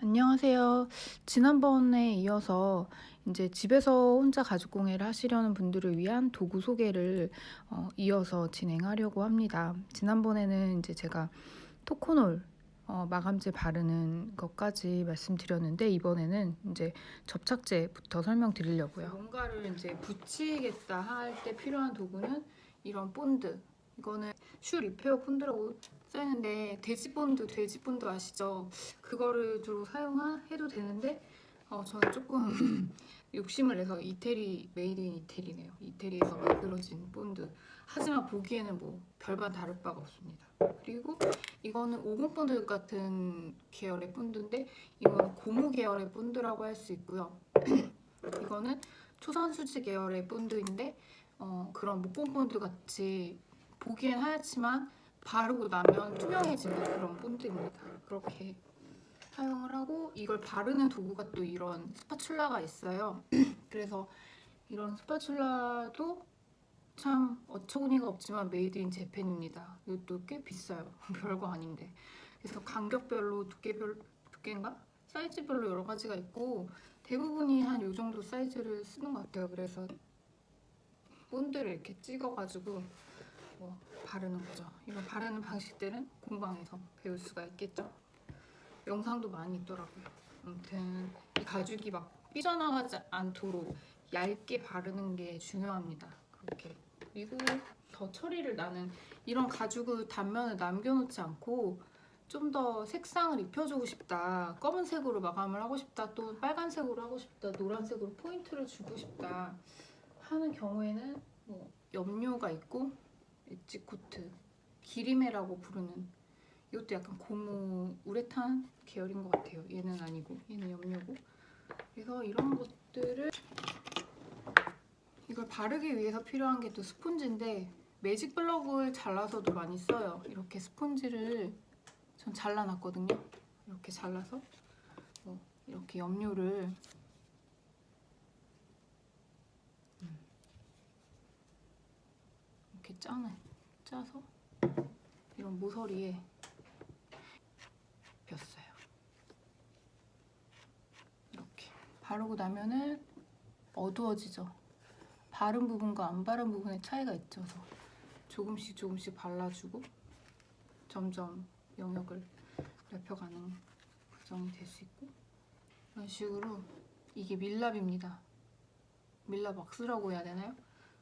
안녕하세요. 지난번에 이어서 이제 집에서 혼자 가죽 공예를 하시려는 분들을 위한 도구 소개를 이어서 진행하려고 합니다. 지난번에는 이제 제가 토코놀 마감재 바르는 것까지 말씀드렸는데, 이번에는 이제 접착제부터 설명드리려고요. 뭔가를 이제 붙이겠다 할 때 필요한 도구는 이런 본드. 이거는 슈 리페어 본드라고 써있는데, 돼지 본드 아시죠? 그거를 주로 사용해도 되는데, 저는 조금 욕심을 내서 이태리, 메이드 인 이태리네요. 이태리에서 만들어진 본드. 하지만 보기에는 뭐 별반 다를 바가 없습니다. 그리고 이거는 오공 본드 같은 계열의 본드인데, 이거는 고무 계열의 본드라고 할 수 있고요. 이거는 초산수지 계열의 본드인데, 그런 목공 본드 같이 보기엔 하얗지만 바르고 나면 투명해지는 그런 본드입니다. 그렇게 사용을 하고, 이걸 바르는 도구가 또 이런 스파츌라가 있어요. 그래서 이런 스파츌라도 참 어처구니가 없지만 메이드 인 재팬입니다. 이것도 꽤 비싸요. 별거 아닌데. 그래서 간격별로 두께인가? 사이즈별로 여러 가지가 있고, 대부분이 한 이 정도 사이즈를 쓰는 것 같아요. 그래서 본드를 이렇게 찍어가지고 바르는 거죠. 이런 바르는 방식들은 공방에서 배울 수가 있겠죠. 영상도 많이 있더라고요. 아무튼 이 가죽이 막 삐져나가지 않도록 얇게 바르는 게 중요합니다. 그렇게. 그리고 더 처리를, 나는 이런 가죽의 단면을 남겨놓지 않고 좀 더 색상을 입혀주고 싶다, 검은색으로 마감을 하고 싶다, 또 빨간색으로 하고 싶다, 노란색으로 포인트를 주고 싶다 하는 경우에는 염료가 있고, 엣지 코트, 기리메라고 부르는, 이것도 약간 고무 우레탄 계열인 것 같아요. 얘는 아니고, 얘는 염료고. 그래서 이런 것들을, 이걸 바르기 위해서 필요한 게 또 스폰지인데, 매직 블럭을 잘라서도 많이 써요. 이렇게 스폰지를 전 잘라놨거든요. 이렇게 잘라서 이렇게 염료를 이렇게 짜서 이런 모서리에 폈어요. 이렇게 바르고 나면은 어두워지죠. 바른 부분과 안 바른 부분의 차이가 있죠. 조금씩 발라주고 점점 영역을 넓혀가는 과정이 될 수 있고, 이런 식으로. 이게 밀랍입니다. 밀랍 왁스라고 해야 되나요?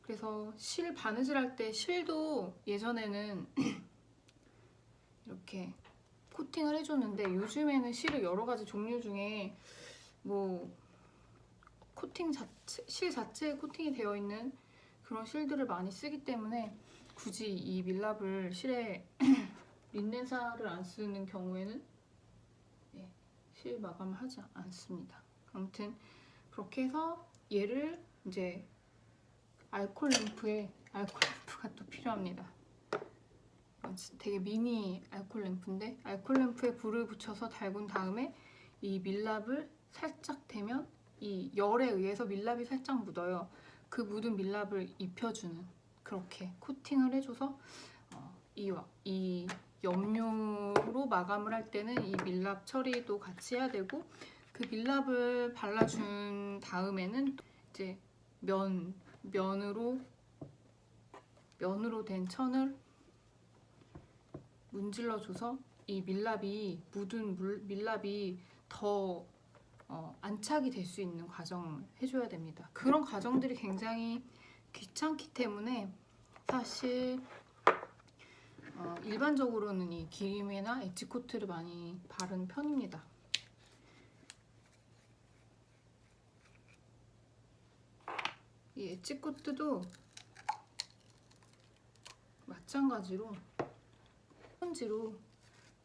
그래서 실 바느질 할 때, 실도 예전에는 이렇게 코팅을 해줬는데, 요즘에는 실을 여러 가지 종류 중에 실 자체에 코팅이 되어 있는 그런 실들을 많이 쓰기 때문에, 굳이 이 밀랍을 실에 린넨사를 안 쓰는 경우에는 실 마감을 하지 않습니다. 아무튼 그렇게 해서 얘를 이제 알콜 램프가 또 필요합니다. 되게 미니 알콜 램프인데, 알콜 램프에 불을 붙여서 달군 다음에 이 밀랍을 살짝 대면 이 열에 의해서 밀랍이 살짝 묻어요. 그 묻은 밀랍을 입혀주는, 그렇게 코팅을 해줘서 이 염료로 마감을 할 때는 이 밀랍 처리도 같이 해야 되고, 그 밀랍을 발라준 다음에는 이제 면으로 된 천을 문질러줘서 이 묻은 밀랍이 더 안착이 될 수 있는 과정을 해줘야 됩니다. 그런 과정들이 굉장히 귀찮기 때문에 사실 일반적으로는 이 기림이나 엣지 코트를 많이 바른 편입니다. 이 엣지 코트도 마찬가지로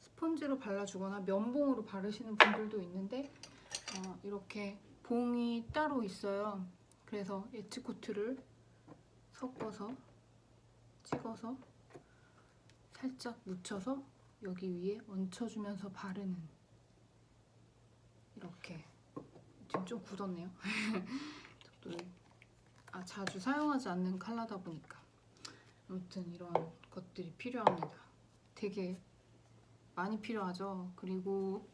스펀지로 발라주거나 면봉으로 바르시는 분들도 있는데, 이렇게 봉이 따로 있어요. 그래서 엣지 코트를 섞어서 찍어서 살짝 묻혀서 여기 위에 얹혀주면서 바르는, 이렇게. 지금 좀 굳었네요. 자주 사용하지 않는 컬러다 보니까. 아무튼 이런 것들이 필요합니다. 되게 많이 필요하죠. 그리고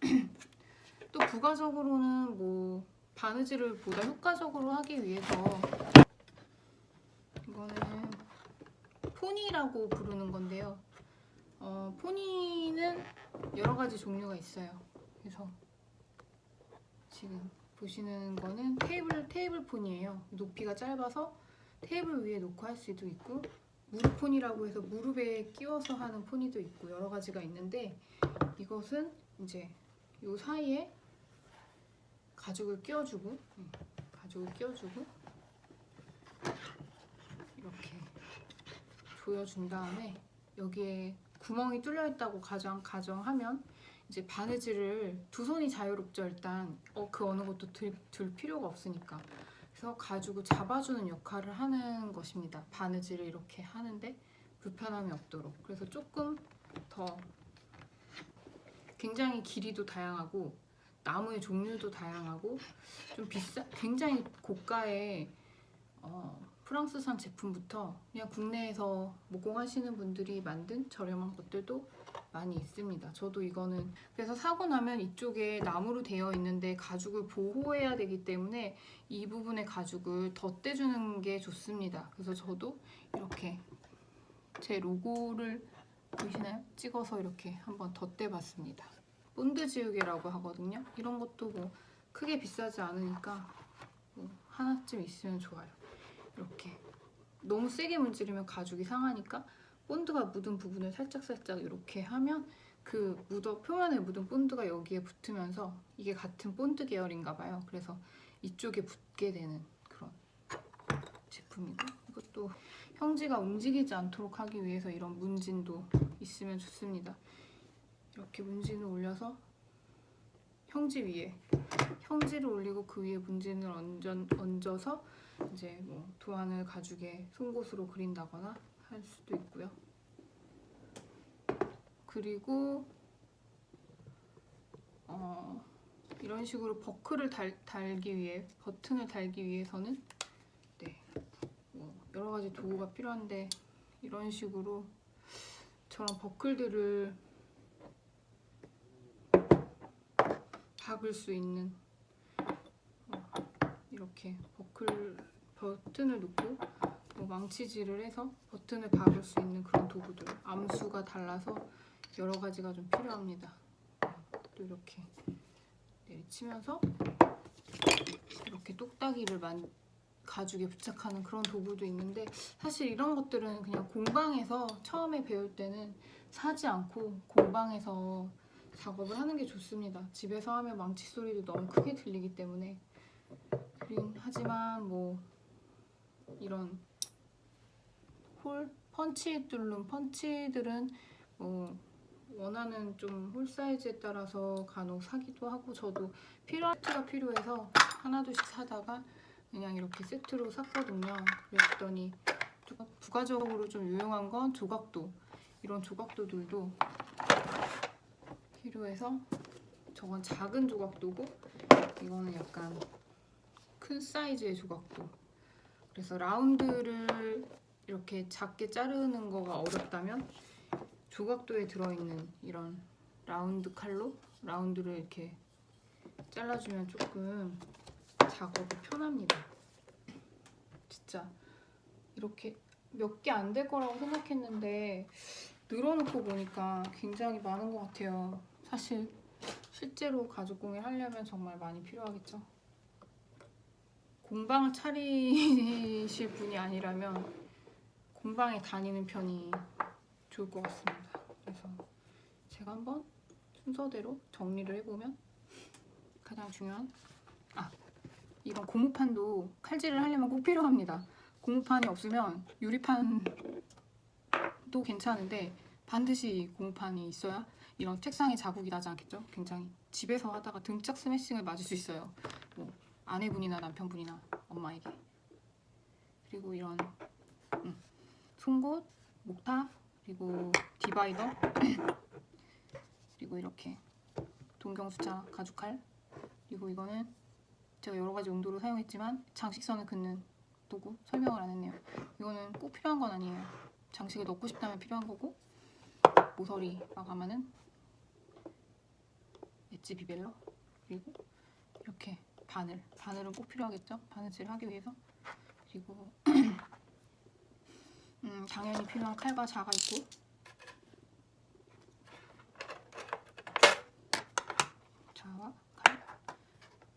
또 부가적으로는 뭐 바느질을 보다 효과적으로 하기 위해서 이거는 포니라고 부르는 건데요. 포니는 여러 가지 종류가 있어요. 그래서 지금 보시는 거는 테이블 폰이에요. 높이가 짧아서 테이블 위에 놓고 할 수도 있고, 무릎 폰이라고 해서 무릎에 끼워서 하는 포니도 있고 여러 가지가 있는데, 이것은 이제 요 사이에 가죽을 끼워주고 이렇게 조여준 다음에 여기에 구멍이 뚫려 있다고 가정하면 이제 바느질을 두 손이 자유롭죠. 일단 그 어느 것도 들 필요가 없으니까. 그래서 가죽을 잡아주는 역할을 하는 것입니다. 바느질을 이렇게 하는데 불편함이 없도록. 그래서 조금 더 굉장히 길이도 다양하고 나무의 종류도 다양하고 좀 굉장히 고가의 프랑스산 제품부터 그냥 국내에서 목공하시는 분들이 만든 저렴한 것들도 많이 있습니다. 저도 이거는 그래서 사고 나면 이쪽에 나무로 되어 있는데 가죽을 보호해야 되기 때문에 이 부분의 가죽을 덧대주는 게 좋습니다. 그래서 저도 이렇게 제 로고를 보이시나요? 찍어서 이렇게 한번 덧대봤습니다. 본드 지우개라고 하거든요. 이런 것도 뭐 크게 비싸지 않으니까 뭐 하나쯤 있으면 좋아요. 이렇게 너무 세게 문지르면 가죽이 상하니까 본드가 묻은 부분을 살짝 이렇게 하면 그 표면에 묻은 본드가 여기에 붙으면서 이게 같은 본드 계열인가 봐요. 그래서 이쪽에 붙게 되는 그런 제품이고, 이것도 형지가 움직이지 않도록 하기 위해서 이런 문진도 있으면 좋습니다. 이렇게 문진을 올려서 형지를 올리고 그 위에 문진을 얹어서 이제 뭐 도안을 가죽에 송곳으로 그린다거나 할 수도 있고요. 그리고 이런 식으로 버튼을 달기 위해서는 뭐 여러 가지 도구가 필요한데, 이런 식으로 저런 버클들을 박을 수 있는 이렇게 버튼을 놓고 뭐 망치질을 해서 버튼을 박을 수 있는 그런 도구들, 암수가 달라서 여러 가지가 좀 필요합니다. 또 이렇게 내리치면서 이렇게 똑딱이를 가죽에 부착하는 그런 도구도 있는데, 사실 이런 것들은 그냥 공방에서 처음에 배울 때는 사지 않고 공방에서 작업을 하는 게 좋습니다. 집에서 하면 망치 소리도 너무 크게 들리기 때문에. 하지만 뭐 이런 펀치 뚫는 펀치들은 뭐 원하는 좀 홀 사이즈에 따라서 간혹 사기도 하고, 저도 필요한 세트가 필요해서 하나둘씩 사다가 그냥 이렇게 세트로 샀거든요. 그랬더니 부가적으로 좀 유용한 건 조각도, 이런 조각도들도 필요해서, 저건 작은 조각도고 이거는 약간 큰 사이즈의 조각도. 그래서 라운드를 이렇게 작게 자르는 거가 어렵다면 조각도에 들어있는 이런 라운드 칼로 라운드를 이렇게 잘라주면 조금 작업이 편합니다. 진짜 이렇게 몇 개 안 될 거라고 생각했는데 늘어놓고 보니까 굉장히 많은 것 같아요. 사실 실제로 가죽공예 하려면 정말 많이 필요하겠죠. 공방을 차리실 분이 아니라면 공방에 다니는 편이 좋을 것 같습니다. 그래서 제가 한번 순서대로 정리를 해보면, 가장 중요한 이런 고무판도 칼질을 하려면 꼭 필요합니다. 고무판이 없으면 유리판도 괜찮은데 반드시 고무판이 있어야 이런 책상에 자국이 나지 않겠죠? 굉장히 집에서 하다가 등짝 스매싱을 맞을 수 있어요. 뭐 아내분이나 남편분이나 엄마에게. 그리고 이런 송곳, 목타, 그리고 디바이더, 그리고 이렇게 동경수자 가죽칼, 그리고 이거는 제가 여러 가지 용도로 사용했지만 장식선을 긋는 도구, 설명을 안 했네요. 이거는 꼭 필요한 건 아니에요. 장식을 넣고 싶다면 필요한 거고, 모서리 마감하는 엣지 비벨러, 그리고 이렇게 바늘은 꼭 필요하겠죠? 바느질을 하기 위해서. 그리고 당연히 필요한 칼과 자가 있고, 자와 칼,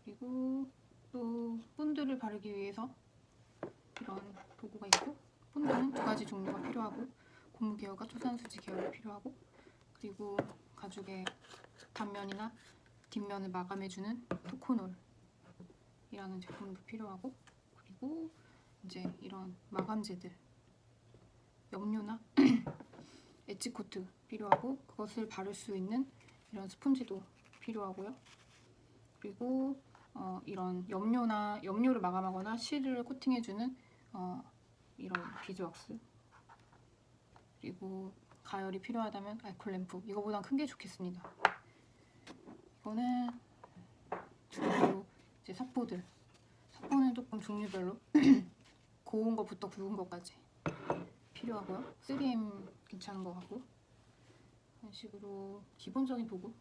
그리고 또 본드를 바르기 위해서 이런 도구가 있고, 본드는 2가지 종류가 필요하고, 고무 계열과 초산수지 계열이 필요하고, 그리고 가죽의 단면이나 뒷면을 마감해주는 토코놀이라는 제품도 필요하고, 그리고 이제 이런 마감재들, 염료나 엣지코트 필요하고, 그것을 바를 수 있는 이런 스펀지도 필요하고요. 그리고 이런 염료를 마감하거나 실을 코팅해주는 이런 비즈왁스, 그리고 가열이 필요하다면 알콜 램프, 이거보단 큰 게 좋겠습니다. 이거는 그리고 이제 삽포는 조금 종류별로 고운 거부터 굵은 거까지 필요하고요. 3M 괜찮은 것 같고, 이런 식으로 기본적인 도구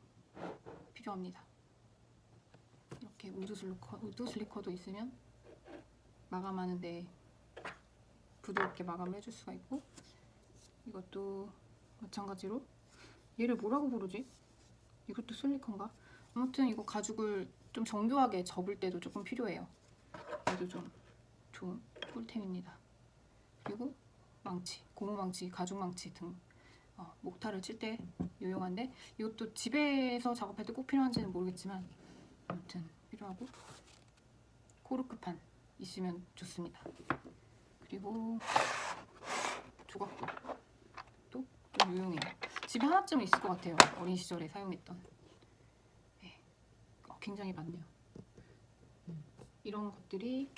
필요합니다. 이렇게 우드 슬리커도 있으면 마감하는데 부드럽게 마감을 해줄 수가 있고, 이것도 마찬가지로, 얘를 뭐라고 부르지? 이것도 슬리커인가? 아무튼 이거 가죽을 좀 정교하게 접을 때도 조금 필요해요. 얘도 좀 좋은 꿀템입니다. 그리고 망치, 고무망치, 가죽망치 등 목타를 칠 때 유용한데, 이것도 집에서 작업할 때 꼭 필요한지는 모르겠지만 아무튼 필요하고, 코르크판 있으면 좋습니다. 그리고 조각도 좀 유용해요. 집에 하나쯤 있을 것 같아요. 어린 시절에 사용했던. 네. 굉장히 많네요. 이런 것들이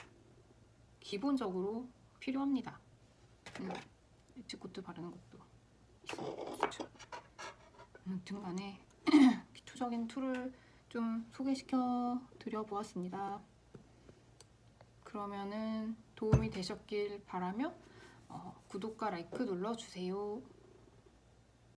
기본적으로 필요합니다. 엣지코트 바르는 것도 있죠. 아무튼 간에 기초적인 툴을 좀 소개시켜 드려 보았습니다. 그러면은 도움이 되셨길 바라며 구독과 라이크 눌러주세요.